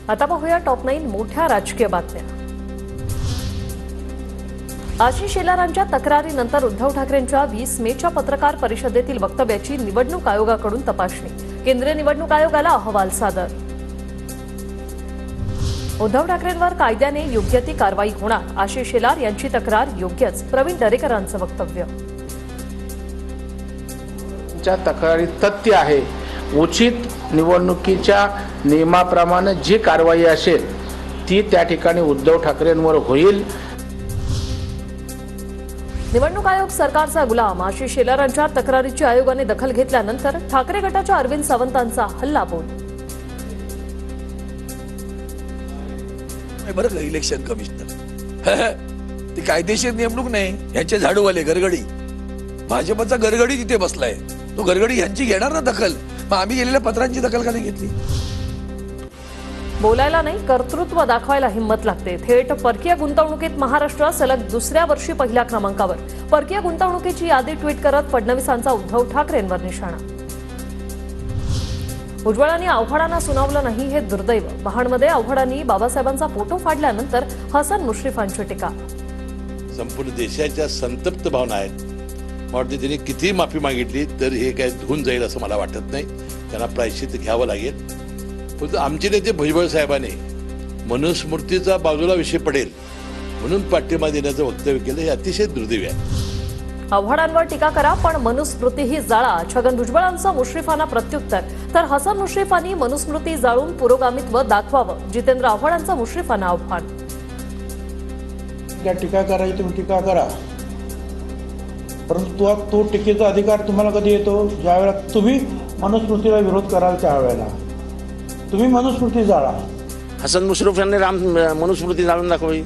आता पाहूया टॉप 9 मोठ्या राजकीय बातम्या। आशिष शेलारांच्या तक्रारीनंतर उद्धव ठाकरेंच्या 20 मेच्या पत्रकार परिषदेतील वक्तव्याची निवडणूक आयोगाकडून तपासणी। केंद्रीय निवडणूक आयोगाला अहवाल सादर। उद्धव ठाकरेंवर कायद्याने योग्य ती कारवाई होणार, आशिष शेलार यांची तक्रार योग्यच, प्रवीण दरेकरांचं वक्तव्य। तक्रारीत तथ्य आहे, उचित निवडणुकीच्या नियमाप्रमाणे जी कारवाई असेल ती त्या ठिकाणी उद्धव ठाकरेंवर होईल। निवडणूक आयोग सरकारचा गुलाम, आशिष शेलारांच्या तक्रारीची आयोगाने दखल घेतल्यानंतर ठाकरे गटाच्या अरविंद सावंतांचा हल्लाबोल। बरं का इलेक्शन कमिशनर ती कायदेशीर नेमणूक नाही, यांचे झाडूवाले गरगडी, भाजपचा गरगडी तिथे बसलाय, तो गरगडी यांची घेणार ना दखल, मग आम्ही गेलेल्या पत्रांची दखल का नाही घेतली? बोलायला नाही, कर्तृत्व दाखवायला हिंमत लागते। थेट परकीय गुंतवणुकीत महाराष्ट्र सलग दुसऱ्या वर्षी पहिल्या क्रमांकावर। परकीय गुंतवणुकीची यादी ट्विट करत फडणवीसांचा उद्धव ठाकरेंवर निशाणा। भुजबळांनी आव्हाडांना सुनावलं नाही हे दुर्दैव, महाडमध्ये आव्हाडांनी बाबासाहेबांचा फोटो फाडल्यानंतर हसन मुश्रीफांची टीका। संपूर्ण देशाच्या संतप्त भावना आहेत, वाटते त्यांनी किती माफी मागितली तर हे काय धुवून जाईल असं मला वाटत नाही, त्यांना प्रायश्चित्त घ्यावं लागेल। परंतु आमचे नेते भुजबळ साहेबांनी मनुस्मृतीचा बाजूला विषय पडेल म्हणून पाठिंबा देण्याचं वक्तव्य केलं, हे अतिशय दुर्दैवी आहे। आव्हाडांवर टीका करा पण मनुस्मृतीही जाळा, छगन भुजबळांचं मुश्रीफांना प्रत्युत्तर, तर हसन मुश्रीफांनी मनुस्मृती जाळून पुरोगामित्व दाखवावं, जितेंद्र आव्हाडांचं मुश्रीफांना आव्हान। टीका करायची तुम्ही टीका करा, परंतु तो टीकेचा अधिकार तुम्हाला कधी येतो? ज्यावेळेला तुम्ही मनुस्मृतीला विरोध कराल त्यावेळेला तुम्ही मनुस्मृती जाळा। हसन मुश्रीफ यांनी मनुस्मृती जाळून दाखवावी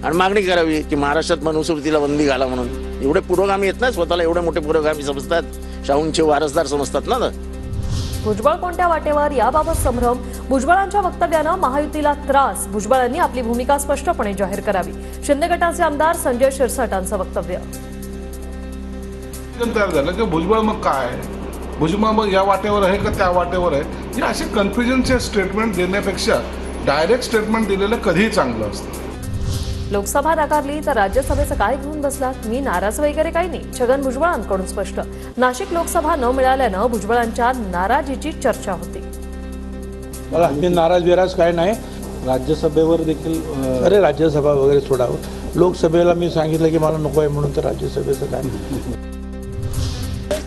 आणि मागणी करावी की महाराष्ट्रात मनुस्मृतीला बंदी घाला म्हणून। एवढे पुरोगामी आहेत ना, स्वतःला एवढे मोठे पुरोगामी समजतात, शाहूंचे वारसदार समजतात ना। भुजबळ कोणत्या वाटेवर याबाबत संभ्रम, भुजबळांच्या वक्तव्यानं महायुतीला त्रास, भुजबळांनी आपली भूमिका स्पष्टपणे जाहीर करावी। शिंदे गटाचे आमदार संजय शिरसाटांचं वक्तव्य। तयार झालं की भुजबळ मग काय, भुजबळ मग या वाटेवर आहे का त्या वाटेवर आहे, हे असे कन्फ्युजनचे स्टेटमेंट देण्यापेक्षा डायरेक्ट स्टेटमेंट दिलेलं कधीही चांगलं असतं। लोकसभा नाकारली तर राज्यसभेचं काय घेऊन बसलात? मी नाराज वगैरे काही नाही, छगन भुजबळांकडून स्पष्ट। नाशिक लोकसभा न मिळाल्यानं भुजबळांच्या नाराजीची चर्चा होती। मला नाराज बिराज काय नाही, राज्यसभेवर देखील अरे राज्यसभा वगैरे सोडावं, लोकसभेला मी सांगितलं की मला नको आहे म्हणून, तर राज्यसभेचं काय?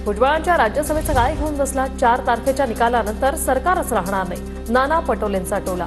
भुजबळांच्या राज्यसभेचं काय घेऊन बसला? 4 तारखेच्या निकालानंतर सरकारच राहणार नाही, नाना पटोलेंचा टोला।